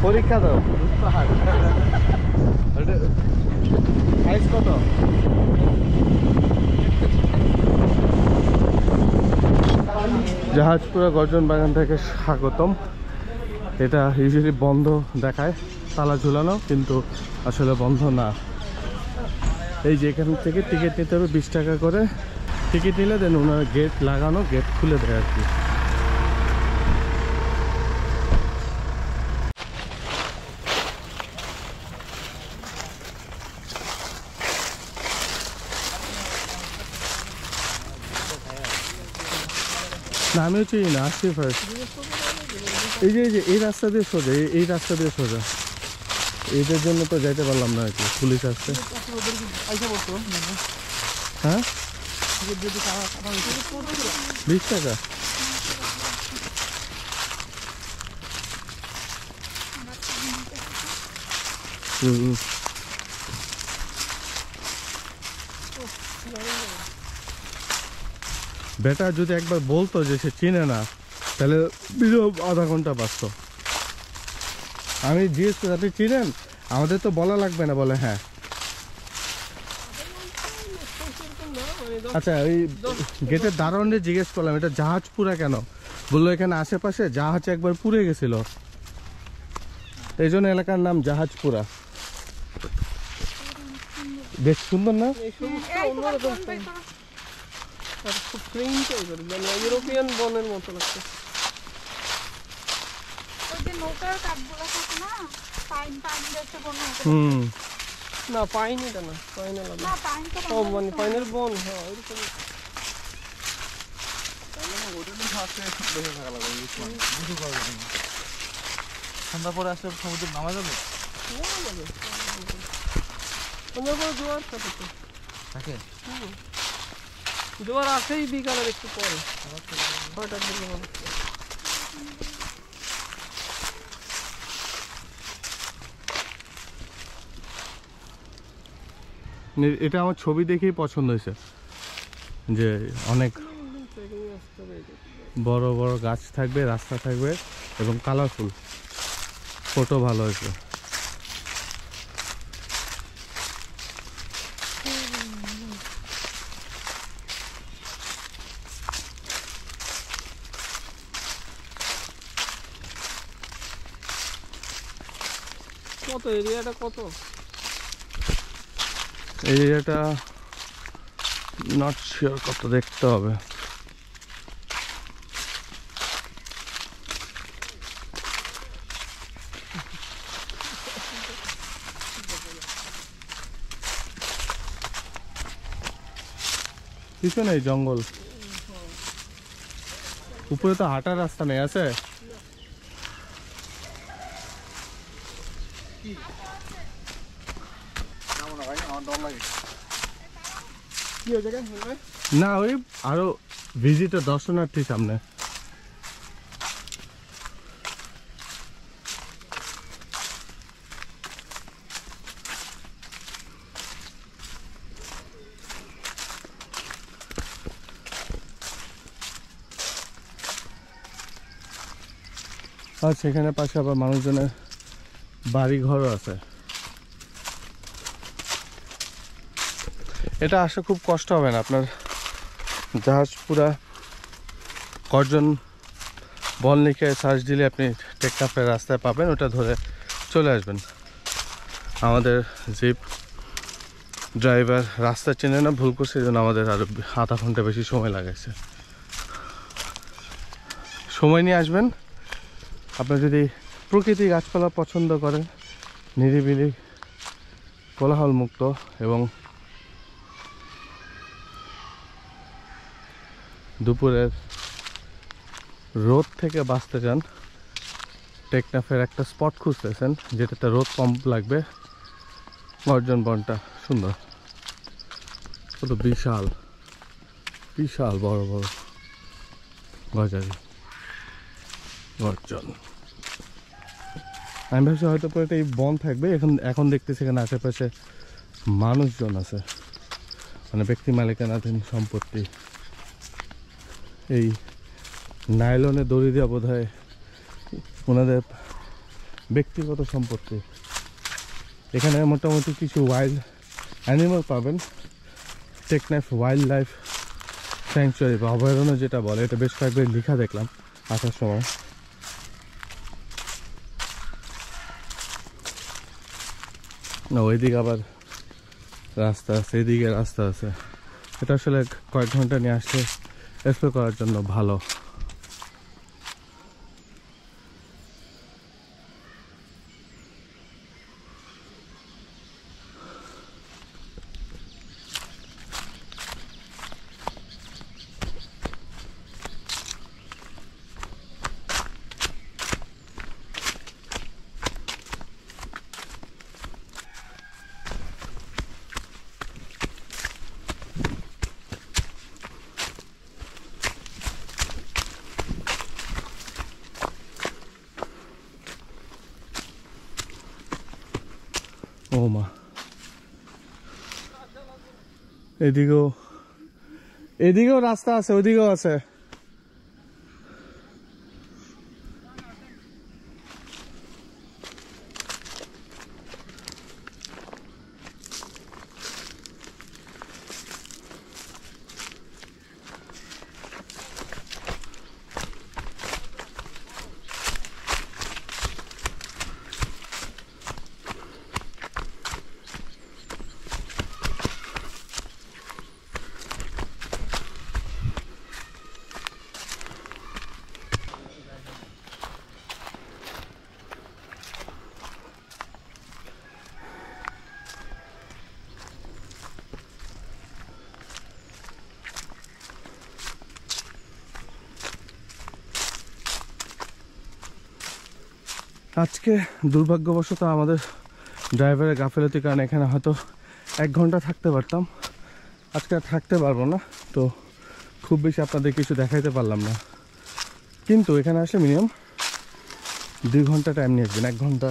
পরীক্ষা দাও প্রাইস কত? জাহাজপুরা গর্জন বাগান থেকে স্বাগতম। এটা ইউজুয়ালি বন্ধ দেখায়, তালা ঝুলানো, কিন্তু আসলে বন্ধ না। এই যে এখান থেকে টিকিট নিতে হবে 20 টাকা করে। টিকিট নিলে দেন ওনারা গেট লাগানো, গেট খুলে দেয় আর কি। না আমিও চিনি না, আসছি ফার্স্ট। এই যে এই রাস্তা দিয়ে সোজা, এই রাস্তা দিয়ে সোজা। এইটার জন্য তো যাইতে পারলাম না আর কি, পুলিশ আসছে। হ্যাঁ 20 টাকা। বেটা যদি একবার বলতো যে সে চিনে না, তাহলে আধা ঘন্টা বাঁচত। আমি জিজ্ঞেস করি আপনি চিনেন? আমাদের তো বলা লাগবে না, বলে হ্যাঁ। আচ্ছা ওই গেটের দারোয়ানকে জিজ্ঞেস করলাম এটা জাহাজ পুরা কেন, বললো এখানে আশেপাশে জাহাজ একবার পুড়ে গেছিল, এই জন্য এলাকার নাম জাহাজপুরা। বেশ সুন্দর না? ইউরোপিয়ান বনের মতো লাগছে। না পাইন, এটা না পাইন, মানে পাইনের বন। হ্যাঁ ওইরকম। সন্ধ্যা পরে আসলে সমুদ্র নামা যাবে? সন্ধ্যার পরে জোয়ার থাকে, জোয়ার আসেই বিকালের একটু পরে, 6টার দিকে। এটা আমার ছবি দেখেই পছন্দ হয়েছে, যে অনেক বড় বড় গাছ থাকবে, রাস্তা থাকবে এবং কালারফুল, ফটো ভালো হয়েছে। কত এরিয়াটা কত? এরিয়াটা নট শিওর, কত দেখতে হবে। পিছনে জঙ্গল, উপরে তো হাঁটার রাস্তা নেই। আছে না, ওই আরো ভিজিটর দর্শনার্থী সামনে। আর সেখানে পাশে আবার মানুষজনের বাড়ি ঘরও আছে। এটা আসা খুব কষ্ট হবে না আপনার। জাহাজপুরা গর্জন বন লিখে সার্চ দিলে আপনি টেকনাফের রাস্তায় পাবেন, ওটা ধরে চলে আসবেন। আমাদের জিপ ড্রাইভার রাস্তা চেনে না, ভুল করছে, এই জন্য আমাদের আরো আধা ঘন্টা বেশি সময় লাগাইছে। সময় নিয়ে আসবেন। আপনি যদি প্রকৃতি গাছপালা পছন্দ করেন, নিরিবিলি কোলাহল মুক্ত এবং দুপুরের রোদ থেকে বাঁচতে চান, টেকনাফের একটা স্পট খুঁজতেছেন যেটাতে রোদ কম লাগবে, গর্জন বনটা সুন্দর। কত বিশাল বিশাল বড় বড় গজারি গর্জন। আমি ভাবছি হয়তো পুরোটা এই বন থাকবে, এখন দেখতেছি এখানে আশেপাশে মানুষজন আছে। মানে ব্যক্তি মালিকানাধীন সম্পত্তি। এই নাইলনে দড়ি দেওয়া বোধ হয় ওনাদের ব্যক্তিগত সম্পত্তি। এখানে মোটামুটি কিছু ওয়াইল্ড অ্যানিমাল পাবেন। টেকনাফ ওয়াইল্ড লাইফ স্যাংচুয়ারি বা অভয়ারণ্য যেটা বলে, এটা বেশ কয়েকবার লেখা দেখলাম আসার সময়। না ওইদিকে আবার রাস্তা আছে, এদিকে রাস্তা আছে। এটা আসলে কয়েক ঘন্টা নিয়ে আসলে এক্সপ্লোর করার জন্য ভালো। ও মা, এদিকেও রাস্তা আছে, ওইদিকেও আছে। আজকে দুর্ভাগ্যবশত আমাদের ড্রাইভারের গাফিলতির কারণে এখানে হয়তো 1 ঘন্টা থাকতে পারতাম, আজকে আর থাকতে পারবো না। তো খুব বেশি আপনাদের কিছু দেখাইতে পারলাম না, কিন্তু এখানে আসলে মিনিমাম 2 ঘন্টা টাইম নিয়ে আসবেন। 1 ঘন্টা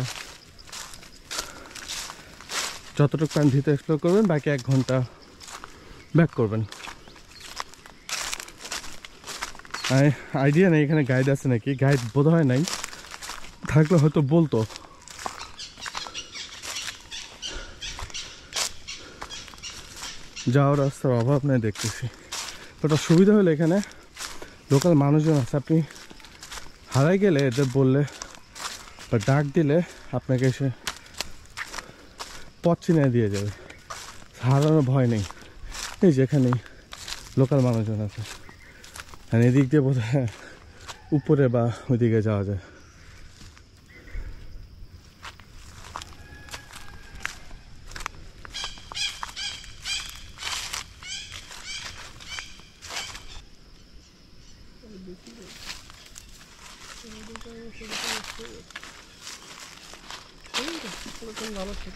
যতটুকু টাইম ভিতরে এক্সপ্লোর করবেন, বাকি 1 ঘন্টা ব্যাক করবেন। আইডিয়া নেই এখানে গাইড আছে নাকি, গাইড বোধ হয় নাই, থাকলে হয়তো বলতো। যাওয়ার রাস্তার অভাব নেই দেখতেছি। ওটা সুবিধা হলো এখানে লোকাল মানুষজন আছে, আপনি হারাই গেলে এদের বললে বা ডাক দিলে আপনাকে এসে পথ চিনে দিয়ে যাবে, হারানোর ভয় নেই। এই যেখানেই লোকাল মানুষজন আছে, আর এদিক দিয়ে বোধ হয় উপরে বা ওইদিকে যাওয়া যায়। ভালো ঠিক।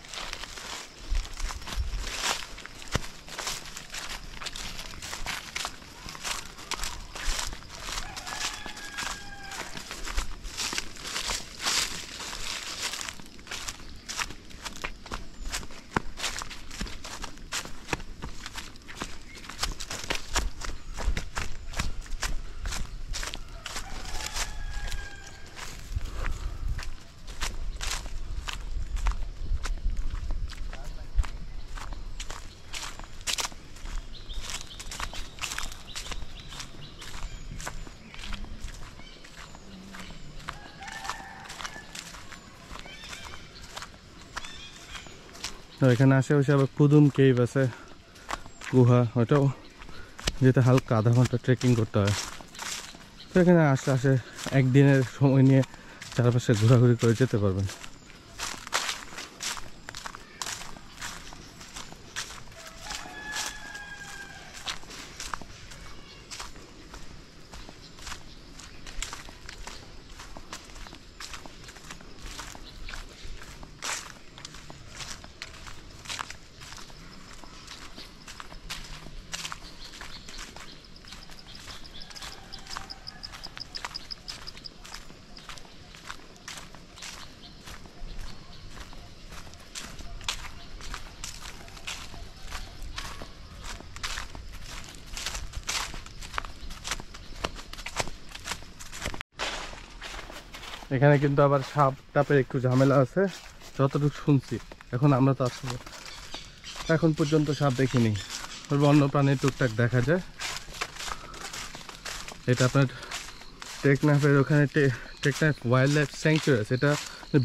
এখানে আশেপাশে আবার কুদুম কেভ আছে, গুহা, ওটাও যেতে হালকা আধা ঘন্টা ট্রেকিং করতে হয়। তো এখানে আশেপাশে একদিনের সময় নিয়ে চারপাশে ঘোরাঘুরি করে যেতে পারবেন। এখানে কিন্তু আবার সাপ টাপের একটু ঝামেলা আছে যতটুকু শুনছি। এখন আমরা তো আসলে এখন পর্যন্ত সাপ দেখিনি, বন্য প্রাণী টুকটাক দেখা যায়। এটা আপনার টেকনাফের ওখানে টেকনাফ ওয়াইল্ড লাইফ স্যাংচুয়ারি আছে, এটা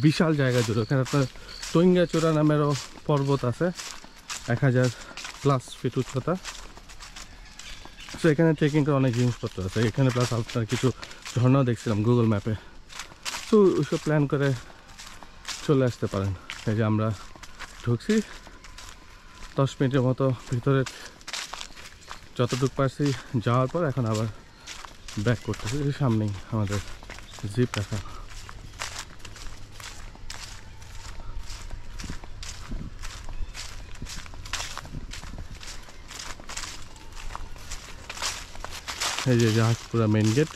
বিশাল জায়গা জুড়ে। ওখানে আপনার টইঙ্গাচূড়া নামেরও পর্বত আছে 1000+ ফিট উচ্চতা। সো এখানে ট্রেকিং করে অনেক জিনিসপত্র আছে এখানে, প্লাস আপনার কিছু ঝর্ণাও দেখছিলাম গুগল ম্যাপে। তো ওইসব প্ল্যান করে চলে আসতে পারেন। এই যে আমরা ঢুকছি 10 মিনিটের মতো ভিতরে যতটুকু পারছি যাওয়ার পর এখন আবার ব্যাক করতেছি। সামনেই আমাদের জিপ রাখা। এই যে জাহাজপুরা মেইন গেট।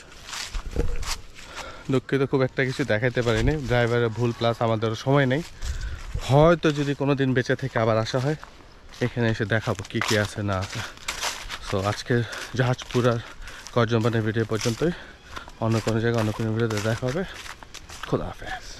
দুঃখিত খুব একটা কিছু দেখাইতে পারিনি, ড্রাইভারের ভুল প্লাস আমাদেরও সময় নেই। হয়তো যদি কোনো দিন বেঁচে থেকে আবার আসা হয় এখানে এসে দেখাবো কি কি আছে না আছে। সো আজকের জাহাজপুরার কর্জনবানের ভিডিও পর্যন্তই। অন্য কোনো জায়গায় অন্য কোনো ভিডিওতে দেখা হবে। খোদা হাফেজ।